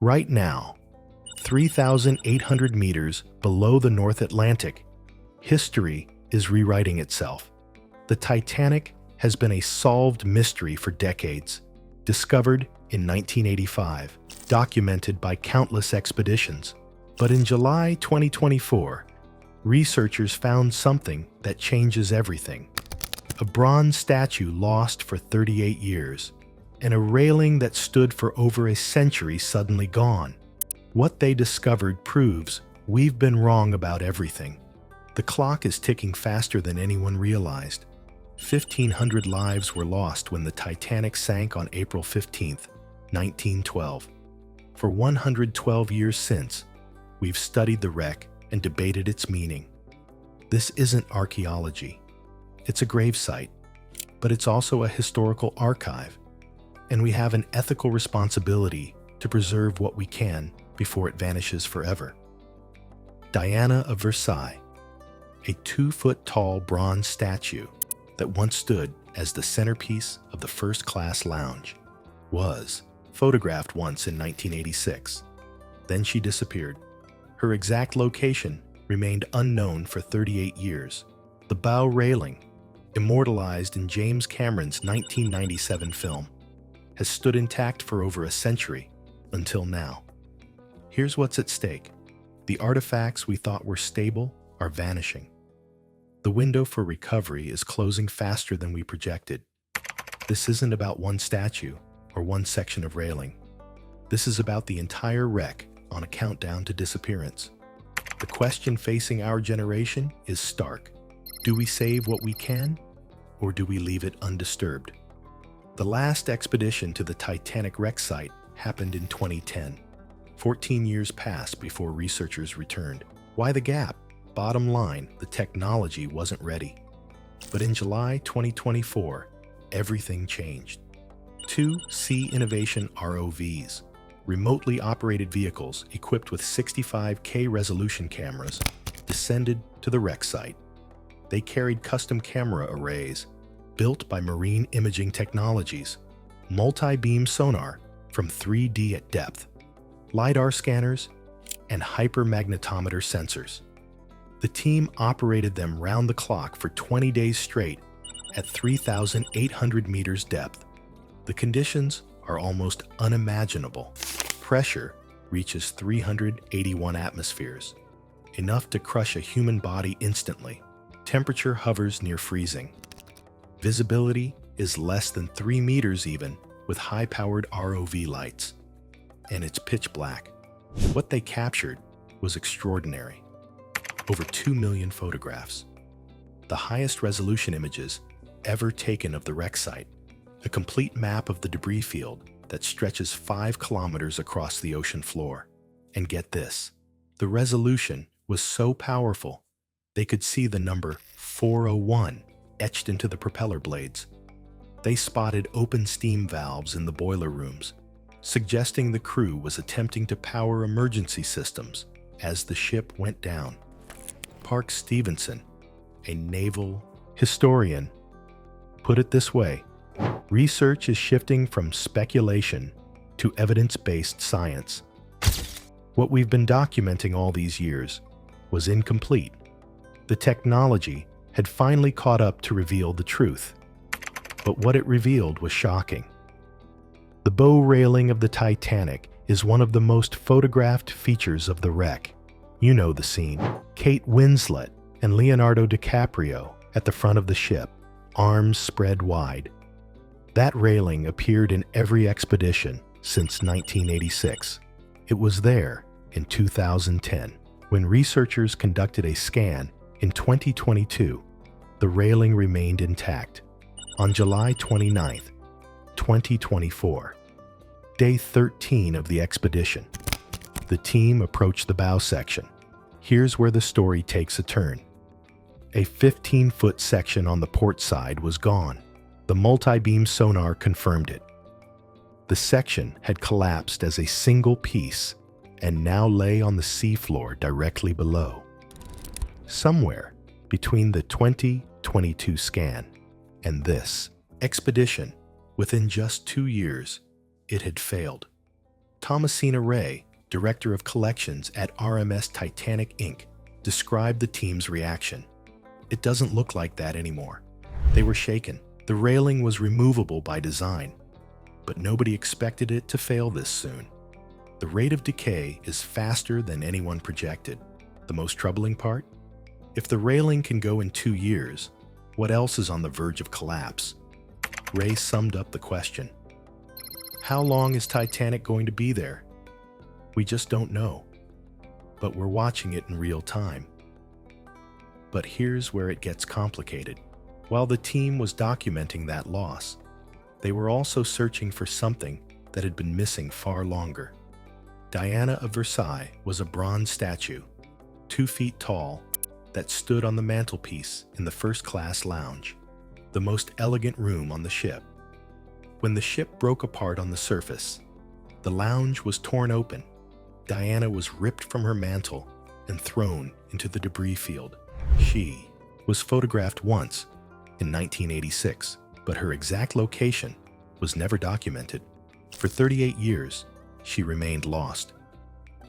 Right now, 3,800 meters below the North Atlantic, history is rewriting itself. The Titanic has been a solved mystery for decades, discovered in 1985, documented by countless expeditions. But in July 2024, researchers found something that changes everything. A bronze statue lost for 38 years, and a railing that stood for over a century suddenly gone. What they discovered proves we've been wrong about everything. The clock is ticking faster than anyone realized. 1,500 lives were lost when the Titanic sank on April 15, 1912. For 112 years since, we've studied the wreck and debated its meaning. This isn't archaeology. It's a gravesite, but it's also a historical archive, and we have an ethical responsibility to preserve what we can before it vanishes forever. Diana of Versailles, a 2-foot-tall bronze statue that once stood as the centerpiece of the first-class lounge, was photographed once in 1986. Then she disappeared. Her exact location remained unknown for 38 years. The bow railing, immortalized in James Cameron's 1997 film, has stood intact for over a century until now. Here's what's at stake. The artifacts we thought were stable are vanishing. The window for recovery is closing faster than we projected. This isn't about one statue or one section of railing. This is about the entire wreck on a countdown to disappearance. The question facing our generation is stark. Do we save what we can, or do we leave it undisturbed? The last expedition to the Titanic wreck site happened in 2010. 14 years passed before researchers returned. Why the gap? Bottom line, the technology wasn't ready. But in July 2024, everything changed. 2 Sea Innovation ROVs, remotely operated vehicles equipped with 65K resolution cameras, descended to the wreck site. They carried custom camera arrays built by Marine Imaging Technologies, multi-beam sonar from 3D at depth, LiDAR scanners, and hypermagnetometer sensors. The team operated them round the clock for 20 days straight at 3,800 meters depth. The conditions are almost unimaginable. Pressure reaches 381 atmospheres, enough to crush a human body instantly. Temperature hovers near freezing. Visibility is less than 3 meters even, with high-powered ROV lights. And it's pitch black. What they captured was extraordinary. Over 2 million photographs. The highest resolution images ever taken of the wreck site. A complete map of the debris field that stretches 5 kilometers across the ocean floor. And get this, the resolution was so powerful, they could see the number 401 etched into the propeller blades. They spotted open steam valves in the boiler rooms, suggesting the crew was attempting to power emergency systems as the ship went down. Park Stevenson, a naval historian, put it this way: research is shifting from speculation to evidence-based science. What we've been documenting all these years was incomplete. The technology had finally caught up to reveal the truth. But what it revealed was shocking. The bow railing of the Titanic is one of the most photographed features of the wreck. You know the scene. Kate Winslet and Leonardo DiCaprio at the front of the ship, arms spread wide. That railing appeared in every expedition since 1986. It was there in 2010. When researchers conducted a scan in 2022, the railing remained intact. On July 29, 2024, day 13 of the expedition, the team approached the bow section. Here's where the story takes a turn. A 15-foot section on the port side was gone. The multi-beam sonar confirmed it. The section had collapsed as a single piece and now lay on the seafloor directly below. Somewhere between the 2022 scan and this expedition, within just 2 years, it had failed. Thomasina Ray, director of collections at RMS Titanic Inc., described the team's reaction. "It doesn't look like that anymore." They were shaken. The railing was removable by design, but nobody expected it to fail this soon. The rate of decay is faster than anyone projected. The most troubling part? If the railing can go in 2 years, what else is on the verge of collapse? Ray summed up the question. How long is Titanic going to be there? We just don't know. But we're watching it in real time. But here's where it gets complicated. While the team was documenting that loss, they were also searching for something that had been missing far longer. Diana of Versailles was a bronze statue, 2 feet tall, that stood on the mantelpiece in the first-class lounge, the most elegant room on the ship. When the ship broke apart on the surface, the lounge was torn open. Diana was ripped from her mantle and thrown into the debris field. She was photographed once in 1986, but her exact location was never documented. For 38 years, she remained lost.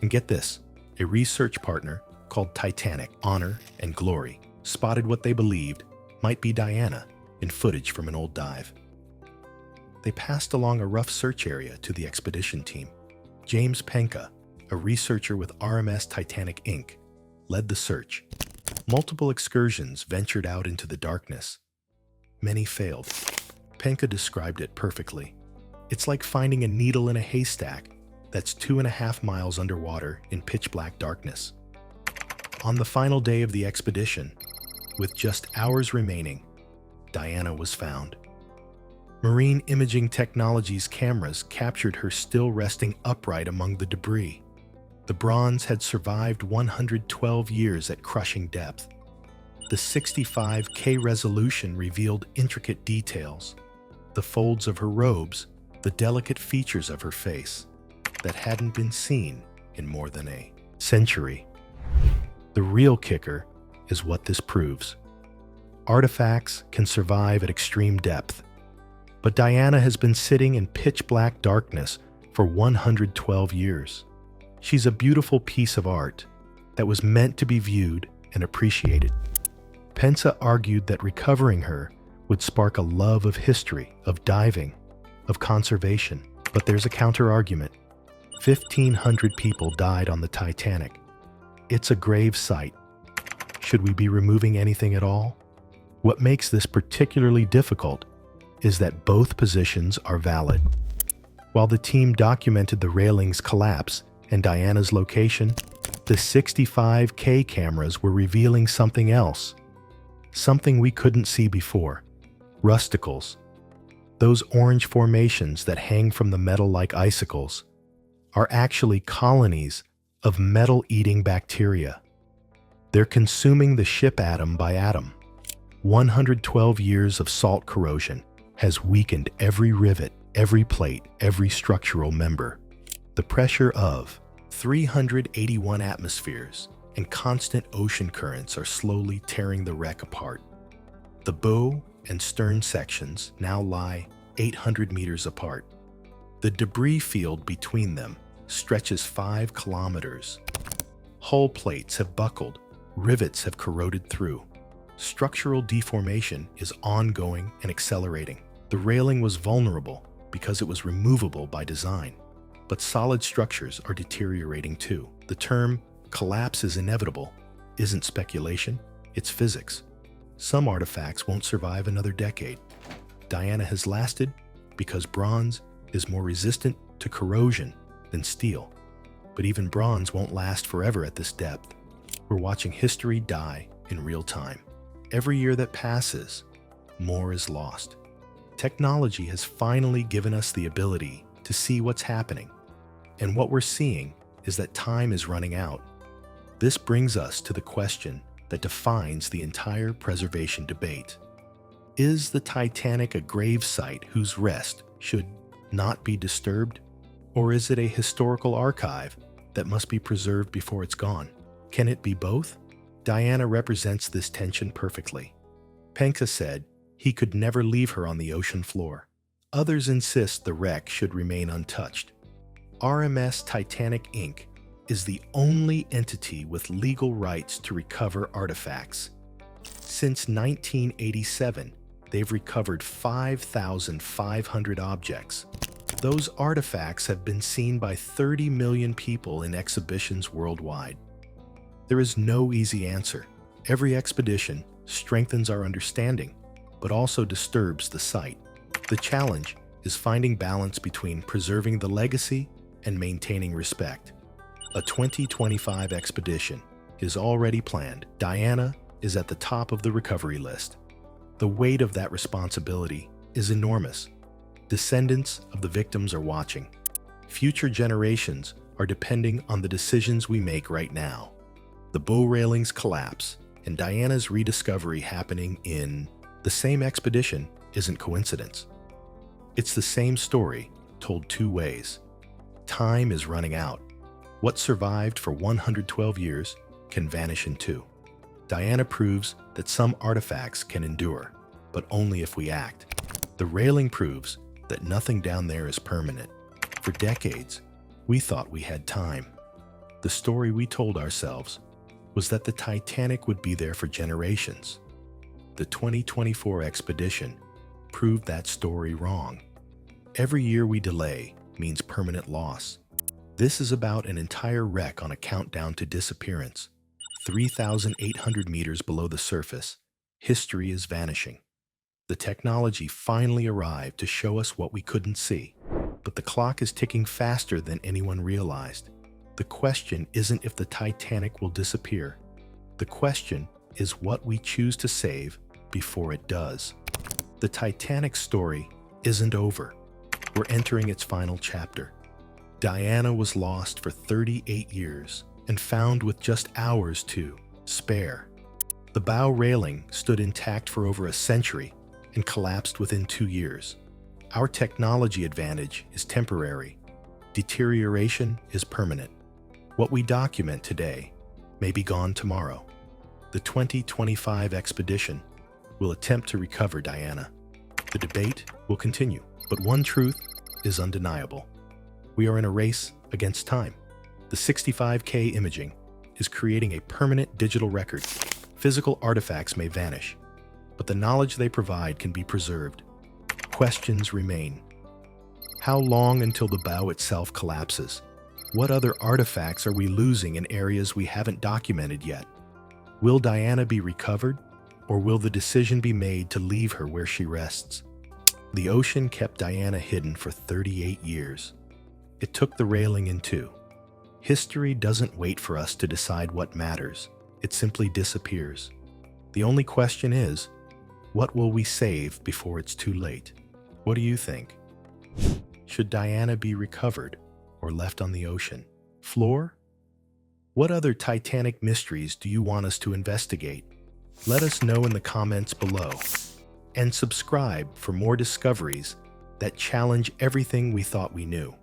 And get this, a research partner called Titanic, Honor and Glory spotted what they believed might be Diana in footage from an old dive. They passed along a rough search area to the expedition team. James Penka, a researcher with RMS Titanic Inc., led the search. Multiple excursions ventured out into the darkness. Many failed. Penka described it perfectly. It's like finding a needle in a haystack that's 2.5 miles underwater in pitch-black darkness. On the final day of the expedition, with just hours remaining, Diana was found. Marine Imaging Technology's cameras captured her still resting upright among the debris. The bronze had survived 112 years at crushing depth. The 65K resolution revealed intricate details, the folds of her robes, the delicate features of her face that hadn't been seen in more than a century. The real kicker is what this proves. Artifacts can survive at extreme depth, but Diana has been sitting in pitch-black darkness for 112 years. She's a beautiful piece of art that was meant to be viewed and appreciated. Pensa argued that recovering her would spark a love of history, of diving, of conservation. But there's a counter-argument. 1,500 people died on the Titanic. It's a grave site. Should we be removing anything at all? What makes this particularly difficult is that both positions are valid. While the team documented the railing's collapse and Diana's location, the 65K cameras were revealing something else. Something we couldn't see before. Rusticles. Those orange formations that hang from the metal like icicles are actually colonies of metal-eating bacteria. They're consuming the ship atom by atom. 112 years of salt corrosion has weakened every rivet, every plate, every structural member. The pressure of 381 atmospheres and constant ocean currents are slowly tearing the wreck apart. The bow and stern sections now lie 800 meters apart. The debris field between them stretches 5 kilometers. Hull plates have buckled, rivets have corroded through. Structural deformation is ongoing and accelerating. The railing was vulnerable because it was removable by design. But solid structures are deteriorating too. The term "collapse is inevitable" isn't speculation, it's physics. Some artifacts won't survive another decade. Diana has lasted because bronze is more resistant to corrosion than steel. But even bronze won't last forever at this depth. We're watching history die in real time. Every year that passes, more is lost. Technology has finally given us the ability to see what's happening. And what we're seeing is that time is running out. This brings us to the question that defines the entire preservation debate. Is the Titanic a grave site whose rest should not be disturbed? Or is it a historical archive that must be preserved before it's gone? Can it be both? Diana represents this tension perfectly. Penka said he could never leave her on the ocean floor. Others insist the wreck should remain untouched. RMS Titanic Inc. is the only entity with legal rights to recover artifacts. Since 1987, they've recovered 5,500 objects. Those artifacts have been seen by 30 million people in exhibitions worldwide. There is no easy answer. Every expedition strengthens our understanding, but also disturbs the site. The challenge is finding balance between preserving the legacy and maintaining respect. A 2025 expedition is already planned. Diana is at the top of the recovery list. The weight of that responsibility is enormous. Descendants of the victims are watching. Future generations are depending on the decisions we make right now. The bow railings collapse, and Diana's rediscovery happening in the same expedition isn't coincidence. It's the same story, told two ways. Time is running out. What survived for 112 years can vanish in 2. Diana proves that some artifacts can endure, but only if we act. The railing proves that nothing down there is permanent. For decades, we thought we had time. The story we told ourselves was that the Titanic would be there for generations. The 2024 expedition proved that story wrong. Every year we delay means permanent loss. This is about an entire wreck on a countdown to disappearance. 3,800 meters below the surface, history is vanishing. The technology finally arrived to show us what we couldn't see, but the clock is ticking faster than anyone realized. The question isn't if the Titanic will disappear. The question is what we choose to save before it does. The Titanic story isn't over. We're entering its final chapter. Diana was lost for 38 years and found with just hours to spare. The bow railing stood intact for over a century and collapsed within 2 years. Our technology advantage is temporary. Deterioration is permanent. What we document today may be gone tomorrow. The 2025 expedition will attempt to recover Diana. The debate will continue, but one truth is undeniable. We are in a race against time. The 65K imaging is creating a permanent digital record. Physical artifacts may vanish, but the knowledge they provide can be preserved. Questions remain. How long until the bow itself collapses? What other artifacts are we losing in areas we haven't documented yet? Will Diana be recovered, or will the decision be made to leave her where she rests? The ocean kept Diana hidden for 38 years. It took the railing in 2. History doesn't wait for us to decide what matters. It simply disappears. The only question is, what will we save before it's too late? What do you think? Should Diana be recovered or left on the ocean floor? What other Titanic mysteries do you want us to investigate? Let us know in the comments below. And subscribe for more discoveries that challenge everything we thought we knew.